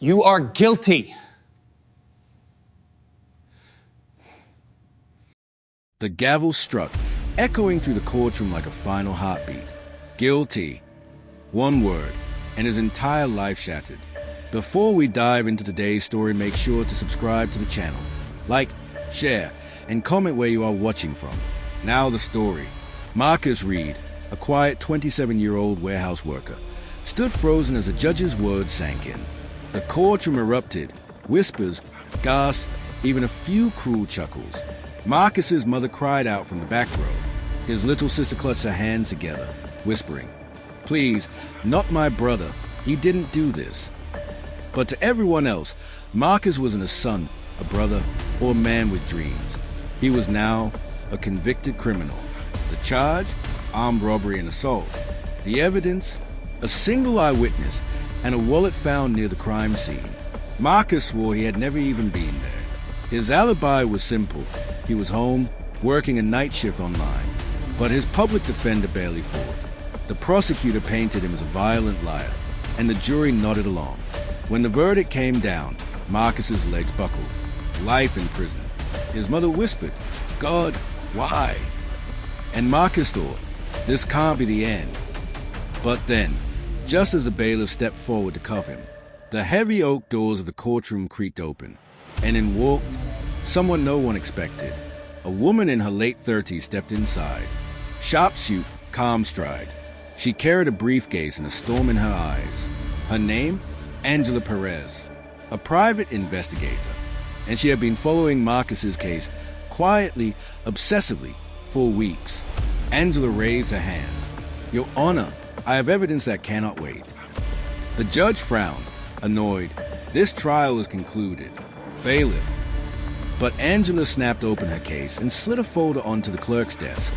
You are guilty. The gavel struck, echoing through the courtroom like a final heartbeat. Guilty. One word, and his entire life shattered. Before we dive into today's story, make sure to subscribe to the channel. Like, share, and comment where you are watching from. Now the story. Marcus Reed, a quiet 27-year-old warehouse worker, stood frozen as the judge's words sank in. The courtroom erupted, whispers, gasps, even a few cruel chuckles. Marcus's mother cried out from the back row. His little sister clutched her hands together, whispering, "Please, not my brother. He didn't do this." But to everyone else, Marcus wasn't a son, a brother, or a man with dreams. He was now a convicted criminal. The charge? Armed robbery and assault. The evidence? A single eyewitness and a wallet found near the crime scene. Marcus swore he had never even been there. His alibi was simple. He was home, working a night shift online. But his public defender barely fought. The prosecutor painted him as a violent liar, and the jury nodded along. When the verdict came down, Marcus's legs buckled. Life in prison. His mother whispered, "God, why?" And Marcus thought, this can't be the end. But then, just as the bailiff stepped forward to cuff him, the heavy oak doors of the courtroom creaked open, and in walked someone no one expected. A woman in her late 30s stepped inside. Sharp suit, calm stride. She carried a briefcase and a storm in her eyes. Her name? Angela Perez, a private investigator, and she had been following Marcus's case quietly, obsessively, for weeks. Angela raised her hand. "Your Honor, I have evidence that cannot wait." The judge frowned, annoyed. This trial is concluded. Bailiff. But Angela snapped open her case and slid a folder onto the clerk's desk.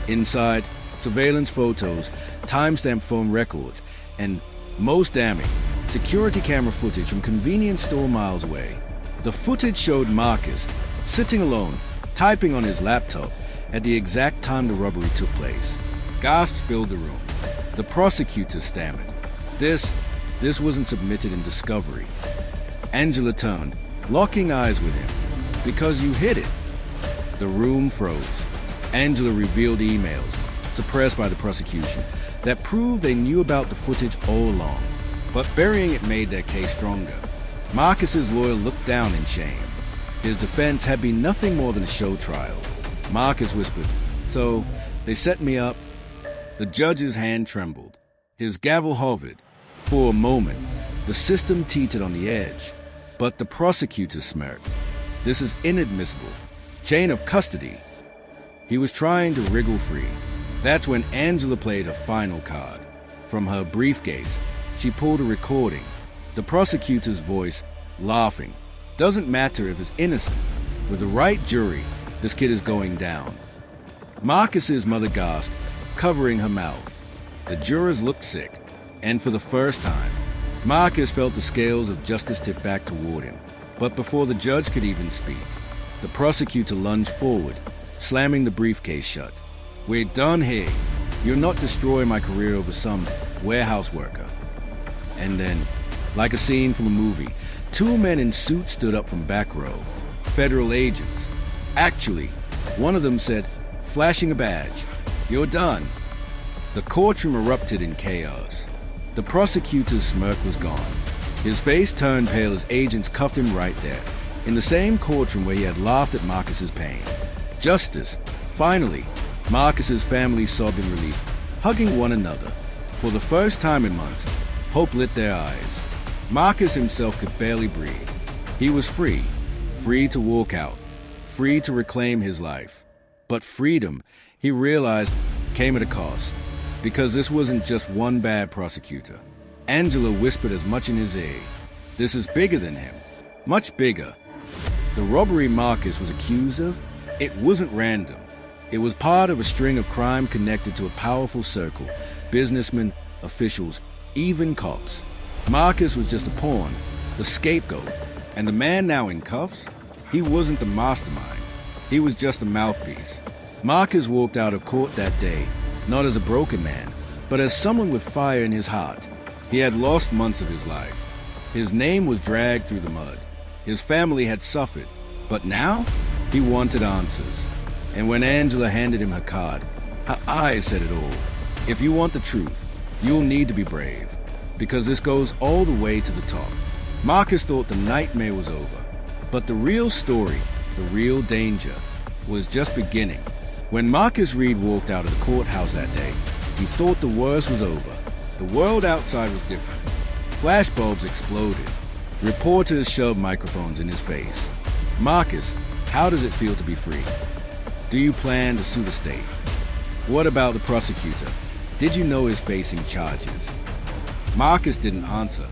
Inside, surveillance photos, timestamp phone records, and, most damning, security camera footage from convenience store miles away. The footage showed Marcus, sitting alone, typing on his laptop at the exact time the robbery took place. Gasps filled the room. The prosecutor stammered. This wasn't submitted in discovery. Angela turned, locking eyes with him. "Because you hid it." The room froze. Angela revealed emails, suppressed by the prosecution, that proved they knew about the footage all along. But burying it made their case stronger. Marcus's lawyer looked down in shame. His defense had been nothing more than a show trial. Marcus whispered, "So, they set me up." The judge's hand trembled. His gavel hovered. For a moment, the system teetered on the edge. But the prosecutor smirked. "This is inadmissible. Chain of custody." He was trying to wriggle free. That's when Angela played her final card. From her briefcase, she pulled a recording. The prosecutor's voice, laughing. "Doesn't matter if it's innocent. With the right jury, this kid is going down." Marcus's mother gasped, covering her mouth. The jurors looked sick, and for the first time, Marcus felt the scales of justice tip back toward him. But before the judge could even speak, the prosecutor lunged forward, slamming the briefcase shut. "We're done here. You're not destroying my career over some warehouse worker." And then, like a scene from a movie, two men in suits stood up from back row. Federal agents. Actually, one of them said, flashing a badge, "You're done." The courtroom erupted in chaos. The prosecutor's smirk was gone. His face turned pale as agents cuffed him right there, in the same courtroom where he had laughed at Marcus's pain. Justice. Finally, Marcus's family sobbed in relief, hugging one another. For the first time in months, hope lit their eyes. Marcus himself could barely breathe. He was free. Free to walk out. Free to reclaim his life. But freedom, he realized, came at a cost. Because this wasn't just one bad prosecutor. Angela whispered as much in his ear. This is bigger than him. Much bigger. The robbery Marcus was accused of, it wasn't random. It was part of a string of crime connected to a powerful circle. Businessmen, officials, even cops. Marcus was just a pawn, the scapegoat. And the man now in cuffs? He wasn't the mastermind. He was just a mouthpiece. Marcus walked out of court that day, not as a broken man, but as someone with fire in his heart. He had lost months of his life. His name was dragged through the mud. His family had suffered. But now, he wanted answers. And when Angela handed him her card, her eyes said it all. If you want the truth, you'll need to be brave, because this goes all the way to the top. Marcus thought the nightmare was over, but the real story, the real danger, was just beginning. When Marcus Reed walked out of the courthouse that day, he thought the worst was over. The world outside was different. Flashbulbs exploded. Reporters shoved microphones in his face. Marcus, how does it feel to be free? Do you plan to sue the state? What about the prosecutor? Did you know he's facing charges? Marcus didn't answer.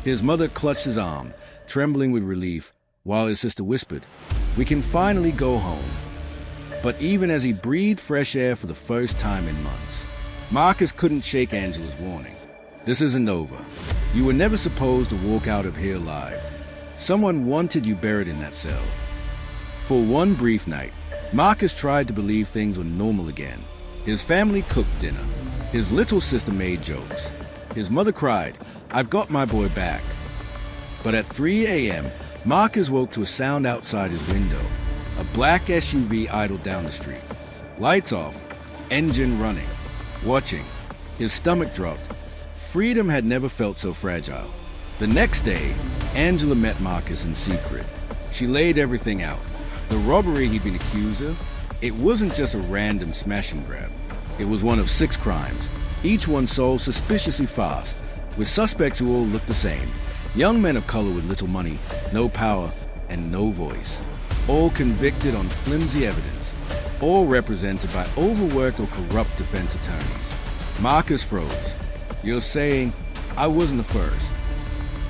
His mother clutched his arm, trembling with relief, while his sister whispered, "We can finally go home." But even as he breathed fresh air for the first time in months, Marcus couldn't shake Angela's warning. This isn't over. You were never supposed to walk out of here alive. Someone wanted you buried in that cell. For one brief night, Marcus tried to believe things were normal again. His family cooked dinner. His little sister made jokes. His mother cried, "I've got my boy back." But at 3 a.m., Marcus woke to a sound outside his window. A black SUV idled down the street. Lights off, engine running. Watching. His stomach dropped. Freedom had never felt so fragile. The next day, Angela met Marcus in secret. She laid everything out. The robbery he'd been accused of, it wasn't just a random smash and grab. It was one of 6 crimes, each one solved suspiciously fast, with suspects who all looked the same. Young men of color with little money, no power, and no voice. All convicted on flimsy evidence. All represented by overworked or corrupt defense attorneys. Marcus froze. "You're saying I wasn't the first?"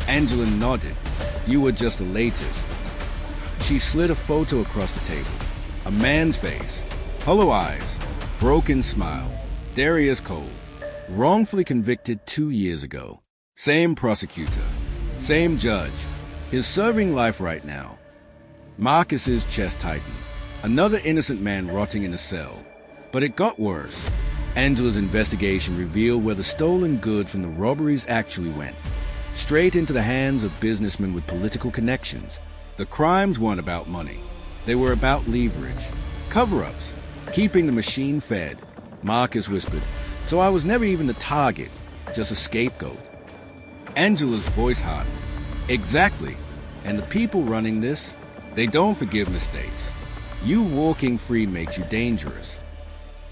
Angela nodded. "You were just the latest." She slid a photo across the table. A man's face, hollow eyes, broken smile. Darius Cole, wrongfully convicted 2 years ago. Same prosecutor, same judge. He's serving life right now. Marcus's chest tightened. Another innocent man rotting in a cell. But it got worse. Angela's investigation revealed where the stolen goods from the robberies actually went. Straight into the hands of businessmen with political connections. The crimes weren't about money. They were about leverage, cover-ups, keeping the machine fed. Marcus whispered, "So I was never even the target, just a scapegoat." Angela's voice hardened. "Exactly. And the people running this, they don't forgive mistakes. You walking free makes you dangerous."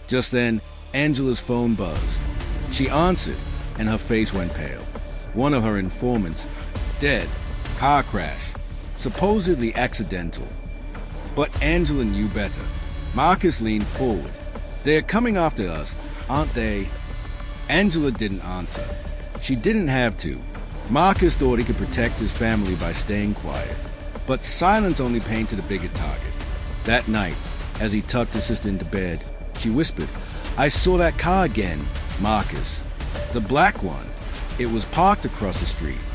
Just then, Angela's phone buzzed. She answered, and her face went pale. One of her informants, dead, car crash, supposedly accidental. But Angela knew better. Marcus leaned forward. "They're coming after us, aren't they?" Angela didn't answer. She didn't have to. Marcus thought he could protect his family by staying quiet. But silence only painted a bigger target. That night, as he tucked his sister into bed, she whispered, "I saw that car again, Marcus. The black one. It was parked across the street."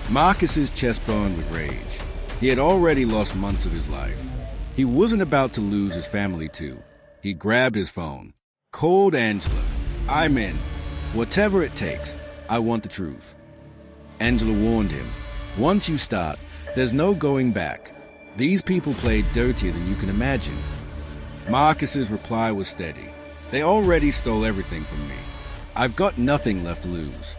Marcus's chest burned with rage. He had already lost months of his life. He wasn't about to lose his family too. He grabbed his phone, called Angela. "I'm in. Whatever it takes. I want the truth." Angela warned him, "Once you start, there's no going back. These people played dirtier than you can imagine." Marcus's reply was steady. "They already stole everything from me. I've got nothing left to lose."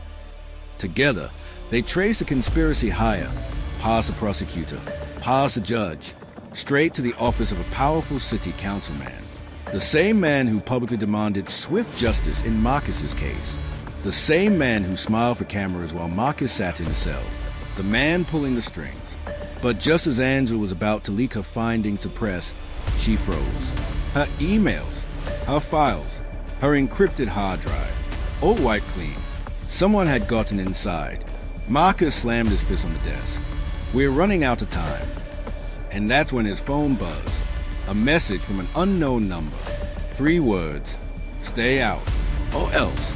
Together, they traced the conspiracy higher, past the prosecutor, past the judge, straight to the office of a powerful city councilman. The same man who publicly demanded swift justice in Marcus's case. The same man who smiled for cameras while Marcus sat in a cell. The man pulling the strings. But just as Angela was about to leak her findings to press, she froze. Her emails, her files, her encrypted hard drive, all wiped clean. Someone had gotten inside. Marcus slammed his fist on the desk. "We're running out of time." And that's when his phone buzzed. A message from an unknown number. 3 words. "Stay out, or else."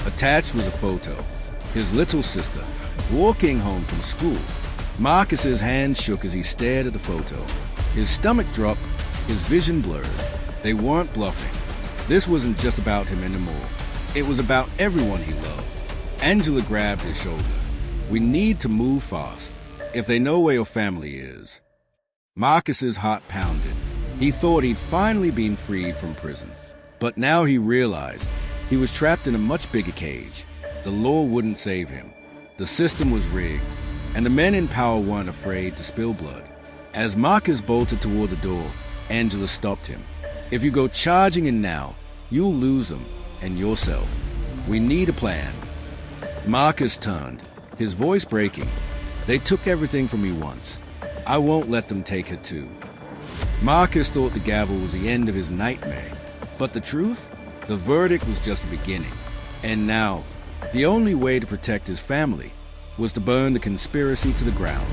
Attached was a photo. His little sister, walking home from school. Marcus's hands shook as he stared at the photo. His stomach dropped, his vision blurred. They weren't bluffing. This wasn't just about him anymore. It was about everyone he loved. Angela grabbed his shoulder. We need to move fast. If they know where your family is. Marcus's heart pounded. He thought he'd finally been freed from prison. But now he realized he was trapped in a much bigger cage. The law wouldn't save him. The system was rigged, and the men in power weren't afraid to spill blood. As Marcus bolted toward the door, Angela stopped him. If you go charging in now, you'll lose them and yourself. We need a plan. Marcus turned, his voice breaking. They took everything from me once. I won't let them take her too. Marcus thought the gavel was the end of his nightmare. But the truth? The verdict was just the beginning. And now, the only way to protect his family was to burn the conspiracy to the ground.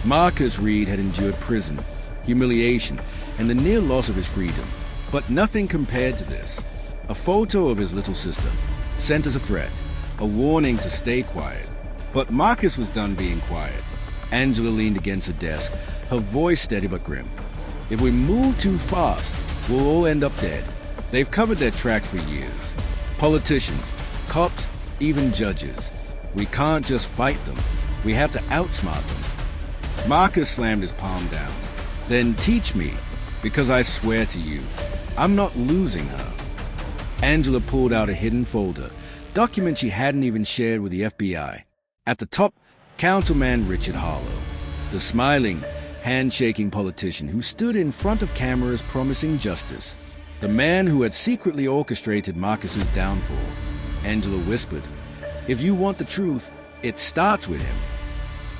Marcus Reed had endured prison, humiliation, and the near loss of his freedom. But nothing compared to this. A photo of his little sister, sent as a threat, a warning to stay quiet. But Marcus was done being quiet. Angela leaned against her desk, her voice steady but grim. If we move too fast, we'll all end up dead. They've covered their tracks for years. Politicians, cops, even judges. We can't just fight them. We have to outsmart them. Marcus slammed his palm down. Then teach me, because I swear to you, I'm not losing her. Angela pulled out a hidden folder, document she hadn't even shared with the FBI. At the top, Councilman Richard Harlow, the smiling, handshaking politician who stood in front of cameras promising justice. The man who had secretly orchestrated Marcus's downfall. Angela whispered, "If you want the truth, it starts with him."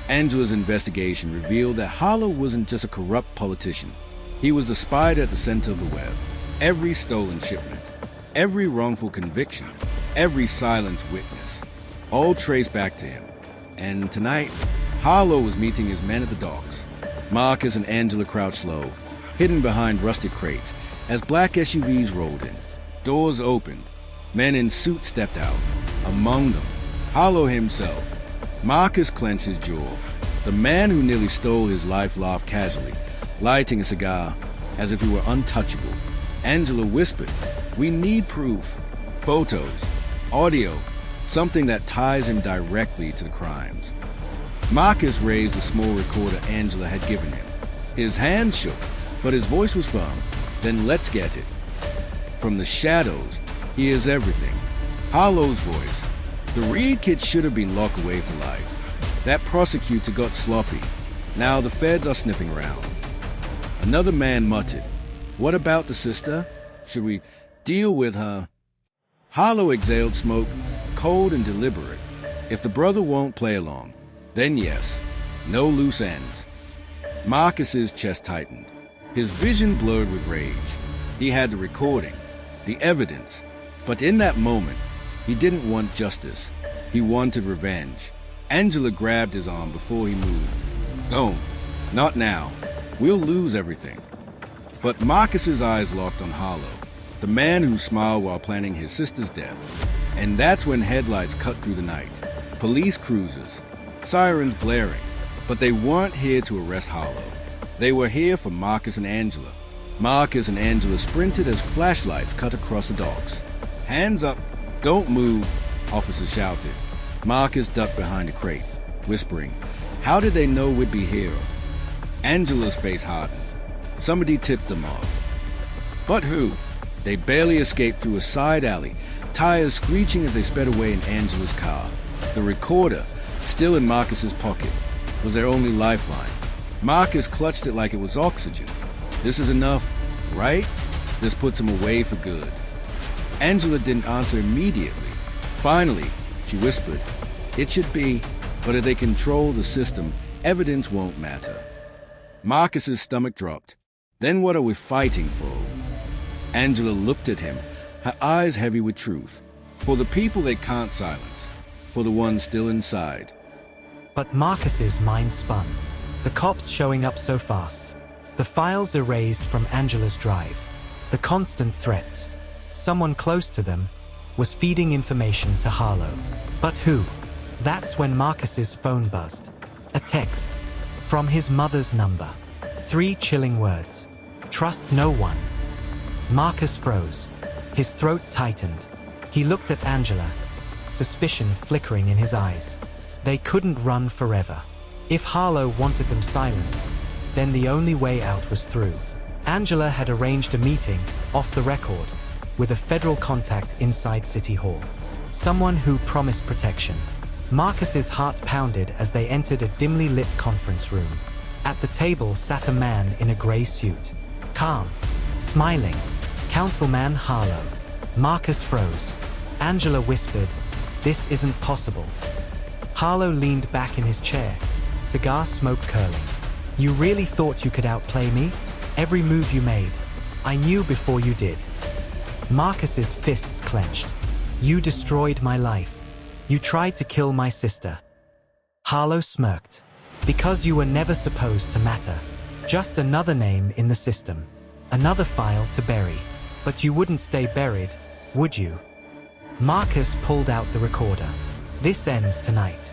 Angela's investigation revealed that Harlow wasn't just a corrupt politician. He was the spider at the center of the web. Every stolen shipment, every wrongful conviction, every silenced witness, all traced back to him. And tonight, Harlow was meeting his men at the docks. Marcus and Angela crouched low, hidden behind rusted crates, as black SUVs rolled in. Doors opened. Men in suits stepped out. Among them, Harlow himself. Marcus clenched his jaw. The man who nearly stole his life laughed casually, lighting a cigar as if he were untouchable. Angela whispered, "We need proof. Photos, audio, something that ties him directly to the crimes." Marcus raised the small recorder Angela had given him. His hand shook, but his voice was firm. "Then let's get it." From the shadows, he hears everything. Harlow's voice. "The Reed kid should have been locked away for life. That prosecutor got sloppy. Now the feds are sniffing around." Another man muttered, "What about the sister? Should we deal with her?" Harlow exhaled smoke, cold and deliberate. "If the brother won't play along, then yes, no loose ends." Marcus's chest tightened. His vision blurred with rage. He had the recording, the evidence, but in that moment, he didn't want justice. He wanted revenge. Angela grabbed his arm before he moved. "Don't. Not now. We'll lose everything." But Marcus's eyes locked on Harlow, the man who smiled while planning his sister's death. And that's when headlights cut through the night. Police cruisers, sirens blaring. But they weren't here to arrest Harlow. They were here for Marcus and Angela. Marcus and Angela sprinted as flashlights cut across the docks. "Hands up! Don't move!" officers shouted. Marcus ducked behind a crate, whispering, "How did they know we'd be here?" Angela's face hardened. Somebody tipped them off. But who? They barely escaped through a side alley, tires screeching as they sped away in Angela's car. The recorder, still in Marcus's pocket, was their only lifeline. Marcus clutched it like it was oxygen. "This is enough, right? This puts him away for good." Angela didn't answer immediately. Finally, she whispered, "It should be, but if they control the system, evidence won't matter." Marcus's stomach dropped. "Then what are we fighting for?" Angela looked at him, her eyes heavy with truth. For the people they can't silence, for the ones still inside. But Marcus's mind spun. The cops showing up so fast. The files erased from Angela's drive. The constant threats. Someone close to them was feeding information to Harlow. But who? That's when Marcus's phone buzzed. A text. From his mother's number. 3 chilling words. "Trust no one." Marcus froze. His throat tightened. He looked at Angela, suspicion flickering in his eyes. They couldn't run forever. If Harlow wanted them silenced, then the only way out was through. Angela had arranged a meeting, off the record, with a federal contact inside City Hall. Someone who promised protection. Marcus's heart pounded as they entered a dimly lit conference room. At the table sat a man in a gray suit. Calm, smiling. Councilman Harlow. Marcus froze. Angela whispered, "This isn't possible." Harlow leaned back in his chair, cigar smoke curling. "You really thought you could outplay me? Every move you made, I knew before you did." Marcus's fists clenched. "You destroyed my life. You tried to kill my sister." Harlow smirked. "Because you were never supposed to matter. Just another name in the system. Another file to bury. But you wouldn't stay buried, would you?" Marcus pulled out the recorder. "This ends tonight."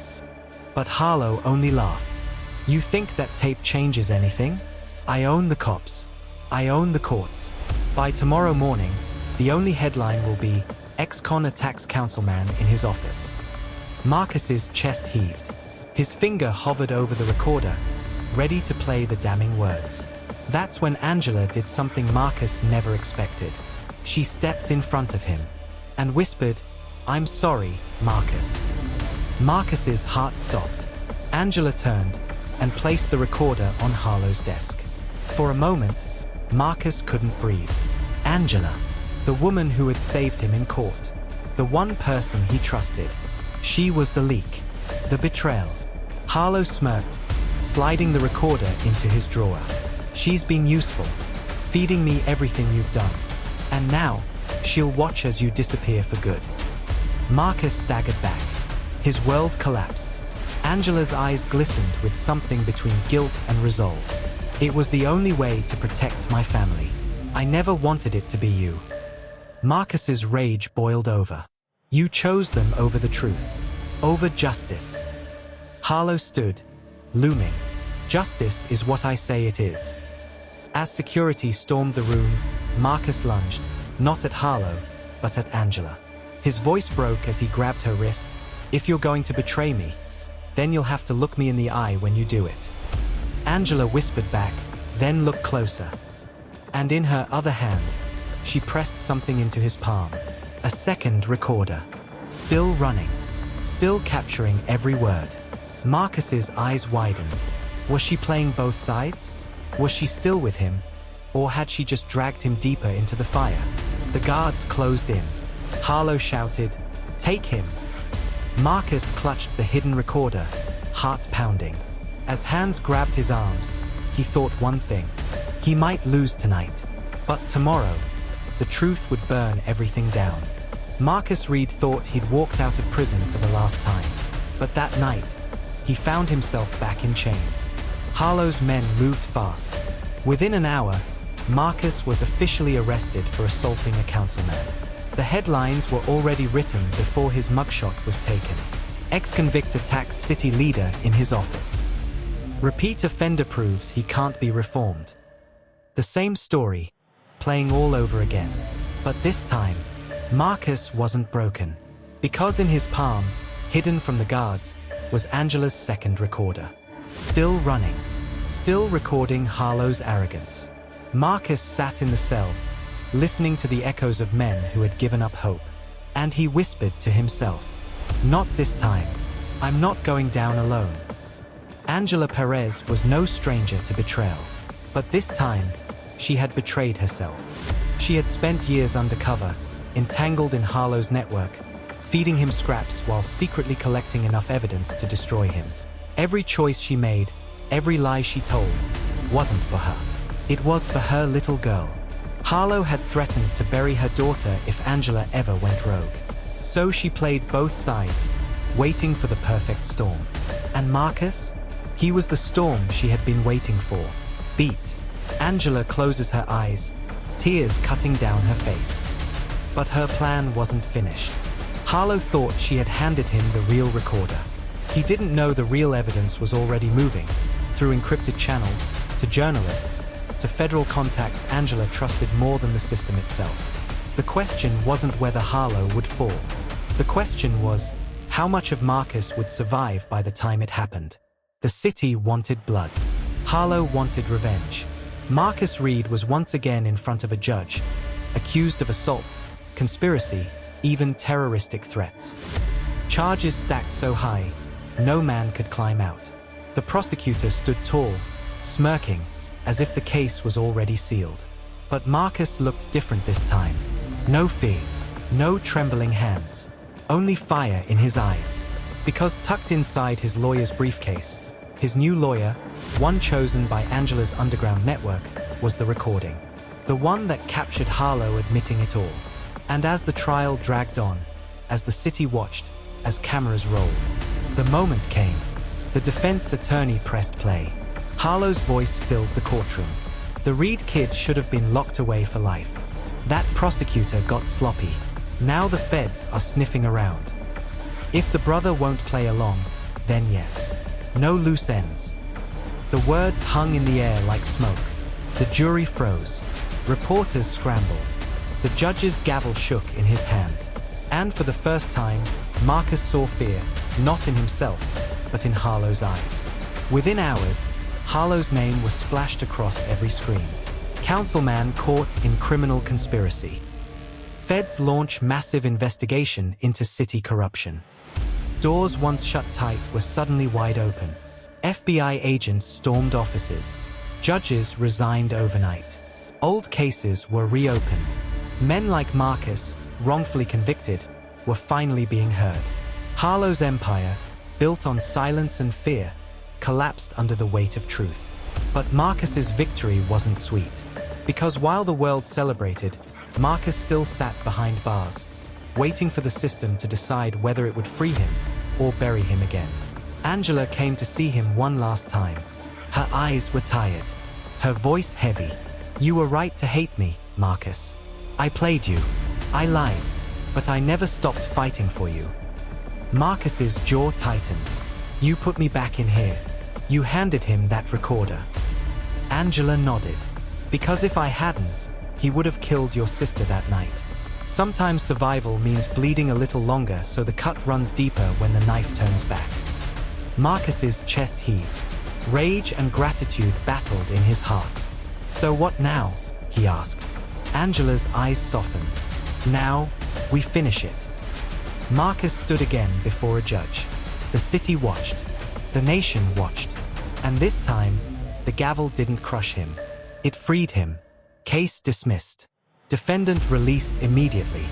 But Harlow only laughed. "You think that tape changes anything? I own the cops. I own the courts. By tomorrow morning, the only headline will be, 'Ex-con attacks councilman in his office.'" Marcus's chest heaved. His finger hovered over the recorder, ready to play the damning words. That's when Angela did something Marcus never expected. She stepped in front of him and whispered, "I'm sorry, Marcus." Marcus's heart stopped. Angela turned and placed the recorder on Harlow's desk. For a moment, Marcus couldn't breathe. Angela, the woman who had saved him in court, the one person he trusted. She was the leak, the betrayal. Harlow smirked, sliding the recorder into his drawer. "She's been useful, feeding me everything you've done. And now, she'll watch as you disappear for good." Marcus staggered back. His world collapsed. Angela's eyes glistened with something between guilt and resolve. "It was the only way to protect my family. I never wanted it to be you." Marcus's rage boiled over. "You chose them over the truth, over justice." Harlow stood, looming. "Justice is what I say it is." As security stormed the room, Marcus lunged, not at Harlow, but at Angela. His voice broke as he grabbed her wrist. "If you're going to betray me, then you'll have to look me in the eye when you do it." Angela whispered back, then looked closer. And in her other hand, she pressed something into his palm. A second recorder. Still running. Still capturing every word. Marcus's eyes widened. Was she playing both sides? Was she still with him? Or had she just dragged him deeper into the fire? The guards closed in. Harlow shouted, "Take him!" Marcus clutched the hidden recorder, heart pounding. As hands grabbed his arms, he thought one thing. He might lose tonight, but tomorrow, the truth would burn everything down. Marcus Reed thought he'd walked out of prison for the last time. But that night, he found himself back in chains. Harlow's men moved fast. Within an hour, Marcus was officially arrested for assaulting a councilman. The headlines were already written before his mugshot was taken. Ex-convict attacks city leader in his office. Repeat offender proves he can't be reformed. The same story, playing all over again. But this time, Marcus wasn't broken. Because in his palm, hidden from the guards, was Angela's second recorder. Still running. Still recording Harlow's arrogance. Marcus sat in the cell, listening to the echoes of men who had given up hope. And he whispered to himself, "Not this time. I'm not going down alone." Angela Perez was no stranger to betrayal. But this time, she had betrayed herself. She had spent years undercover, entangled in Harlow's network, feeding him scraps while secretly collecting enough evidence to destroy him. Every choice she made, every lie she told, wasn't for her. It was for her little girl. Harlow had threatened to bury her daughter if Angela ever went rogue. So she played both sides, waiting for the perfect storm. And Marcus? He was the storm she had been waiting for. Beat. Angela closes her eyes, tears cutting down her face. But her plan wasn't finished. Harlow thought she had handed him the real recorder. He didn't know the real evidence was already moving, through encrypted channels, to journalists, to federal contacts Angela trusted more than the system itself. The question wasn't whether Harlow would fall. The question was, How much of Marcus would survive by the time it happened? The city wanted blood. Harlow wanted revenge. Marcus Reed was once again in front of a judge, accused of assault, conspiracy, even terroristic threats. Charges stacked so high, no man could climb out. The prosecutor stood tall, smirking, as if the case was already sealed. But Marcus looked different this time. No fear, no trembling hands, only fire in his eyes. Because tucked inside his lawyer's briefcase, his new lawyer, one chosen by Angela's underground network, was the recording. The one that captured Harlow admitting it all. And as the trial dragged on, as the city watched, as cameras rolled, the moment came. The defense attorney pressed play. Harlow's voice filled the courtroom. The Reed kid should have been locked away for life. That prosecutor got sloppy. Now the feds are sniffing around. If the brother won't play along, then yes. No loose ends. The words hung in the air like smoke. The jury froze. Reporters scrambled. The judge's gavel shook in his hand. And for the first time, Marcus saw fear, not in himself, but in Harlow's eyes. Within hours, Harlow's name was splashed across every screen. Councilman caught in criminal conspiracy. Feds launch massive investigation into city corruption. Doors once shut tight were suddenly wide open. FBI agents stormed offices. Judges resigned overnight. Old cases were reopened. Men like Marcus, wrongfully convicted, were finally being heard. Harlow's empire, built on silence and fear, collapsed under the weight of truth. But Marcus's victory wasn't sweet. Because while the world celebrated, Marcus still sat behind bars, waiting for the system to decide whether it would free him or bury him again. Angela came to see him one last time. Her eyes were tired, her voice heavy. "You were right to hate me, Marcus. I played you. I lied, but I never stopped fighting for you." Marcus's jaw tightened. "You put me back in here." You handed him that recorder. Angela nodded. "Because if I hadn't, he would have killed your sister that night." Sometimes survival means bleeding a little longer so the cut runs deeper when the knife turns back. Marcus's chest heaved. Rage and gratitude battled in his heart. "So what now?" he asked. Angela's eyes softened. "Now, we finish it." Marcus stood again before a judge. The city watched. The nation watched. And this time, the gavel didn't crush him. It freed him. Case dismissed. Defendant released immediately.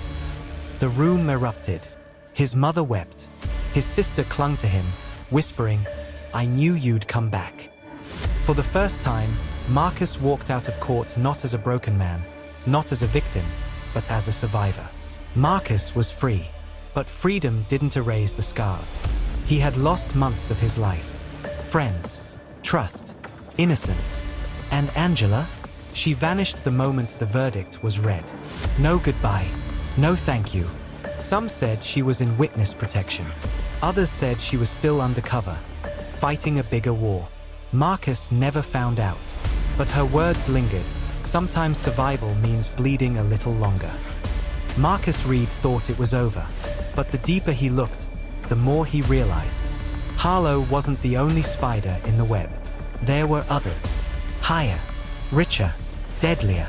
The room erupted. His mother wept. His sister clung to him, whispering, "I knew you'd come back." For the first time, Marcus walked out of court not as a broken man, not as a victim, but as a survivor. Marcus was free, but freedom didn't erase the scars. He had lost months of his life. Friends, trust, innocence. And Angela? She vanished the moment the verdict was read. No goodbye, no thank you. Some said she was in witness protection. Others said she was still undercover, fighting a bigger war. Marcus never found out. But her words lingered. Sometimes survival means bleeding a little longer. Marcus Reed thought it was over. But the deeper he looked, the more he realized. Harlow wasn't the only spider in the web. There were others. Higher, richer, deadlier.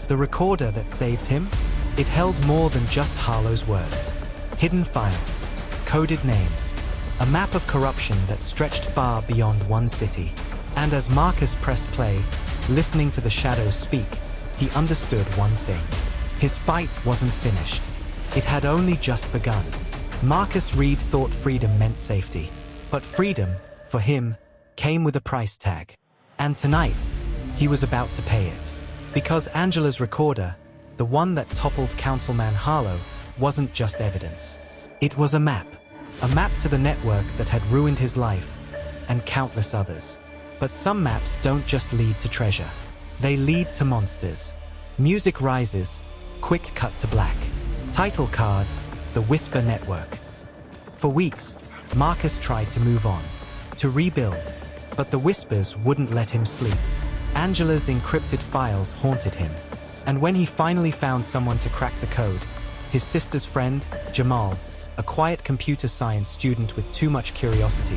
The recorder that saved him? It held more than just Harlow's words. Hidden files, coded names, a map of corruption that stretched far beyond one city. And as Marcus pressed play, listening to the shadows speak, he understood one thing. His fight wasn't finished. It had only just begun. Marcus Reed thought freedom meant safety. But freedom, for him, came with a price tag. And tonight, he was about to pay it. Because Angela's recorder, the one that toppled Councilman Harlow, wasn't just evidence. It was a map to the network that had ruined his life, and countless others. But some maps don't just lead to treasure. They lead to monsters. Music rises, quick cut to black. Title card, The Whisper Network. For weeks, Marcus tried to move on, to rebuild, but the whispers wouldn't let him sleep. Angela's encrypted files haunted him. And when he finally found someone to crack the code, his sister's friend, Jamal, a quiet computer science student with too much curiosity.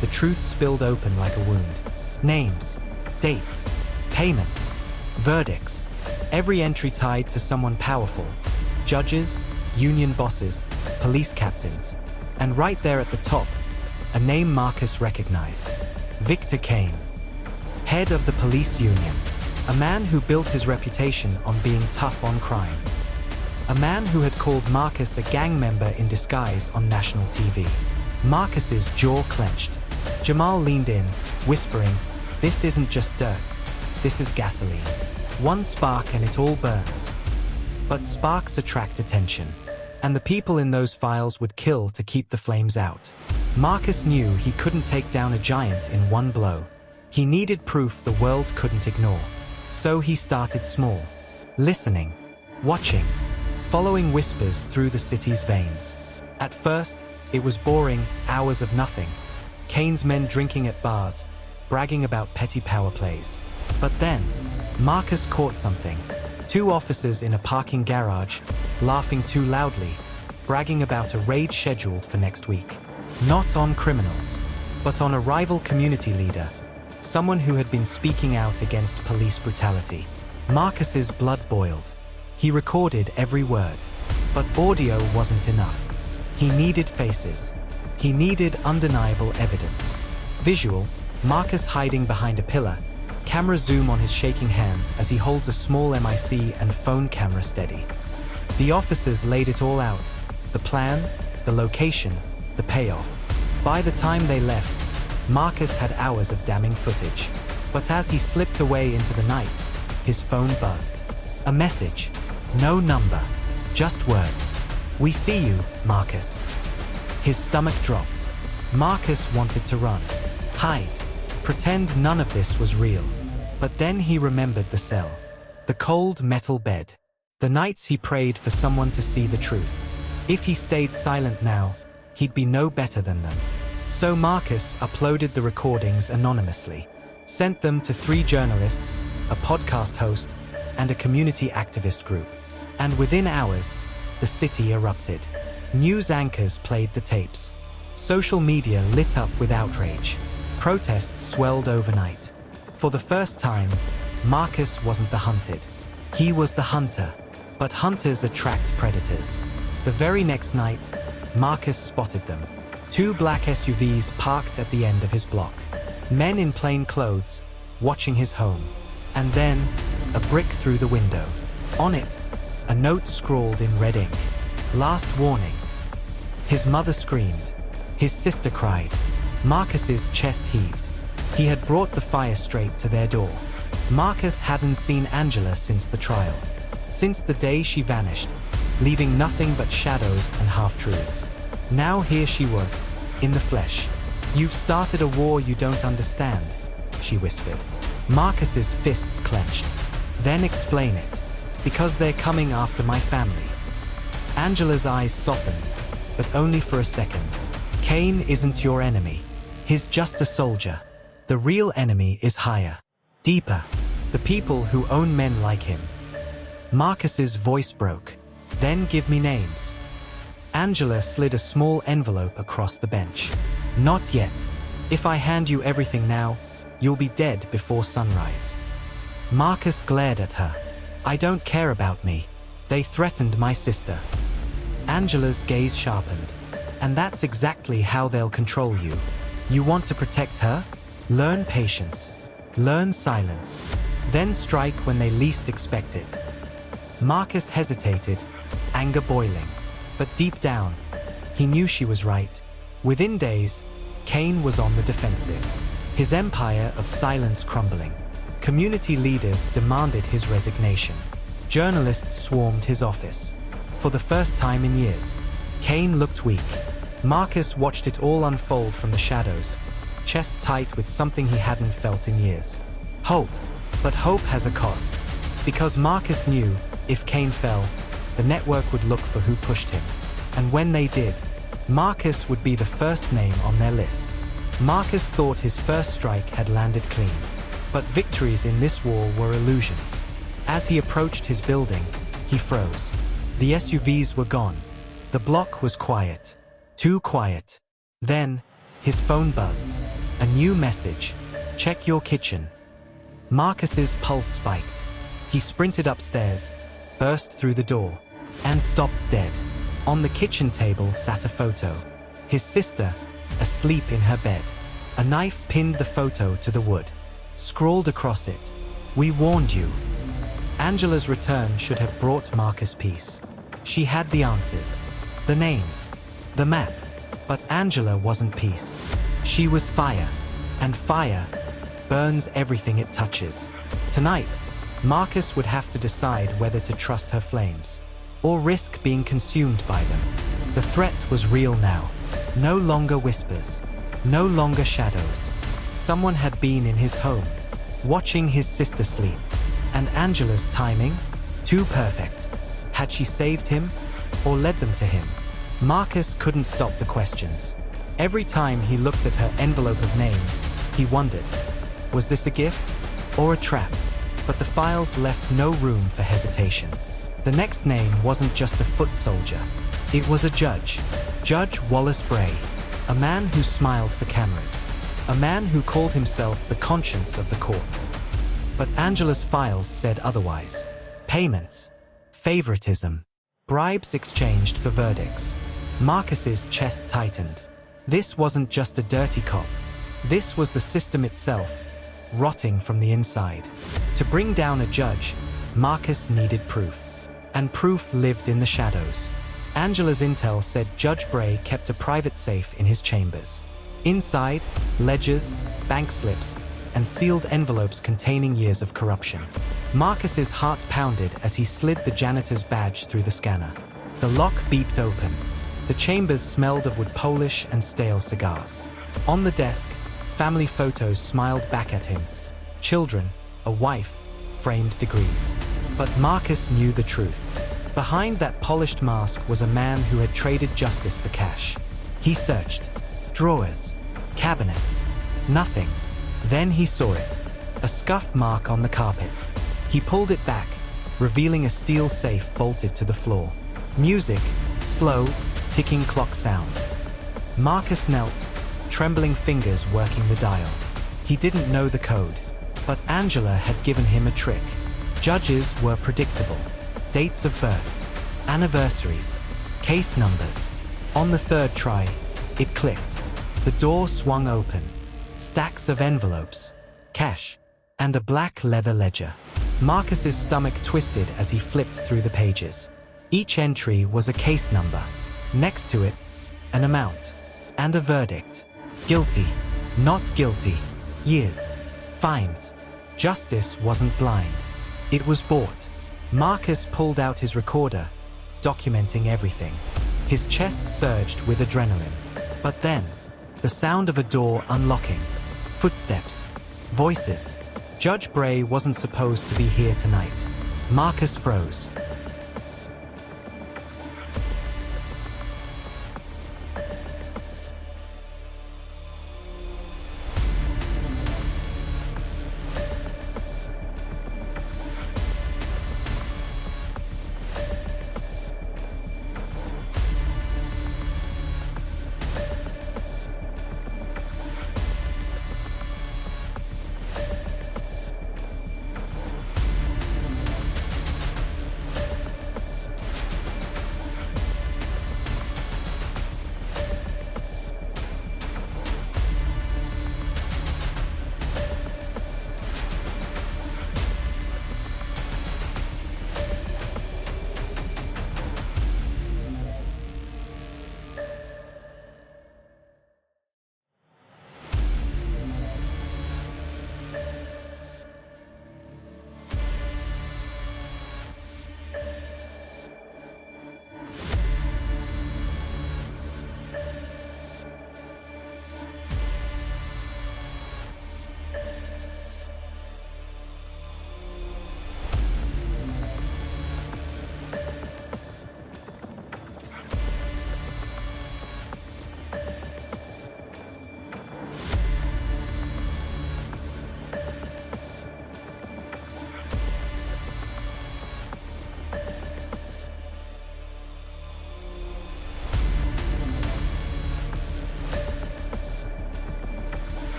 The truth spilled open like a wound. Names, dates, payments, verdicts. Every entry tied to someone powerful. Judges, union bosses, police captains. And right there at the top, a name Marcus recognized. Victor Kane. Head of the police union. A man who built his reputation on being tough on crime. A man who had called Marcus a gang member in disguise on national TV. Marcus's jaw clenched. Jamal leaned in, whispering, "This isn't just dirt. This is gasoline. One spark and it all burns." But sparks attract attention, and the people in those files would kill to keep the flames out. Marcus knew he couldn't take down a giant in one blow. He needed proof the world couldn't ignore. So he started small, listening, watching, following whispers through the city's veins. At first, it was boring, hours of nothing. Kane's men drinking at bars, bragging about petty power plays. But then, Marcus caught something. Two officers in a parking garage, laughing too loudly, bragging about a raid scheduled for next week. Not on criminals, but on a rival community leader, someone who had been speaking out against police brutality. Marcus's blood boiled. He recorded every word, but audio wasn't enough. He needed faces. He needed undeniable evidence. Visual, Marcus hiding behind a pillar, camera zoom on his shaking hands as he holds a small MIC and phone camera steady. The officers laid it all out. The plan, the location, the payoff. By the time they left, Marcus had hours of damning footage. But as he slipped away into the night, his phone buzzed. A message. No number. Just words. "We see you, Marcus." His stomach dropped. Marcus wanted to run. Hide. Pretend none of this was real. But then he remembered the cell. The cold metal bed. The nights he prayed for someone to see the truth. If he stayed silent now, he'd be no better than them. So Marcus uploaded the recordings anonymously, sent them to 3 journalists, a podcast host, and a community activist group. And within hours, the city erupted. News anchors played the tapes. Social media lit up with outrage. Protests swelled overnight. For the first time, Marcus wasn't the hunted. He was the hunter. But hunters attract predators. The very next night, Marcus spotted them. 2 black SUVs parked at the end of his block. Men in plain clothes, watching his home. And then, a brick through the window. On it, a note scrawled in red ink. "Last warning." His mother screamed. His sister cried. Marcus's chest heaved. He had brought the fire straight to their door. Marcus hadn't seen Angela since the trial. Since the day she vanished, leaving nothing but shadows and half-truths. Now here she was, in the flesh. "You've started a war you don't understand," she whispered. Marcus's fists clenched. "Then explain it. Because they're coming after my family." Angela's eyes softened, but only for a second. "Kane isn't your enemy. He's just a soldier. The real enemy is higher, deeper, the people who own men like him." Marcus's voice broke. "Then give me names." Angela slid a small envelope across the bench. "Not yet. If I hand you everything now, you'll be dead before sunrise." Marcus glared at her. "I don't care about me. They threatened my sister." Angela's gaze sharpened. "And that's exactly how they'll control you. You want to protect her? Learn patience. Learn silence. Then strike when they least expect it." Marcus hesitated, anger boiling. But deep down, he knew she was right. Within days, Kane was on the defensive. His empire of silence crumbling. Community leaders demanded his resignation. Journalists swarmed his office. For the first time in years, Kane looked weak. Marcus watched it all unfold from the shadows, chest tight with something he hadn't felt in years. Hope. But hope has a cost. Because Marcus knew, if Kane fell, the network would look for who pushed him. And when they did, Marcus would be the first name on their list. Marcus thought his first strike had landed clean. But victories in this war were illusions. As he approached his building, he froze. The SUVs were gone. The block was quiet. Too quiet. Then, his phone buzzed. A new message. Check your kitchen. Marcus's pulse spiked. He sprinted upstairs, burst through the door, and stopped dead. On the kitchen table sat a photo. His sister, asleep in her bed. A knife pinned the photo to the wood. Scrawled across it, "We warned you." Angela's return should have brought Marcus peace. She had the answers, the names, the map. But Angela wasn't peace. She was fire, and fire burns everything it touches. Tonight, Marcus would have to decide whether to trust her flames, or risk being consumed by them. The threat was real now. No longer whispers, no longer shadows. Someone had been in his home, watching his sister sleep. And Angela's timing? Too perfect. Had she saved him, or led them to him? Marcus couldn't stop the questions. Every time he looked at her envelope of names, he wondered, was this a gift or a trap? But the files left no room for hesitation. The next name wasn't just a foot soldier. It was a judge. Judge Wallace Bray. A man who smiled for cameras. A man who called himself the conscience of the court. But Angela's files said otherwise. Payments. Favoritism. Bribes exchanged for verdicts. Marcus's chest tightened. This wasn't just a dirty cop. This was the system itself, rotting from the inside. To bring down a judge, Marcus needed proof. And proof lived in the shadows. Angela's intel said Judge Bray kept a private safe in his chambers. Inside, ledgers, bank slips, and sealed envelopes containing years of corruption. Marcus's heart pounded as he slid the janitor's badge through the scanner. The lock beeped open. The chambers smelled of wood polish and stale cigars. On the desk, family photos smiled back at him. Children, a wife, framed degrees. But Marcus knew the truth. Behind that polished mask was a man who had traded justice for cash. He searched. Drawers. Cabinets. Nothing. Then he saw it. A scuff mark on the carpet. He pulled it back, revealing a steel safe bolted to the floor. Music, slow, ticking clock sound. Marcus knelt, trembling fingers working the dial. He didn't know the code, but Angela had given him a trick. Judges were predictable. Dates of birth, anniversaries, case numbers. On the third try, it clicked. The door swung open. Stacks of envelopes, cash, and a black leather ledger. Marcus's stomach twisted as he flipped through the pages. Each entry was a case number. Next to it, an amount, and a verdict. Guilty, not guilty. Years, fines. Justice wasn't blind. It was bought. Marcus pulled out his recorder, documenting everything. His chest surged with adrenaline. But then, the sound of a door unlocking. Footsteps. Voices. Judge Bray wasn't supposed to be here tonight. Marcus froze.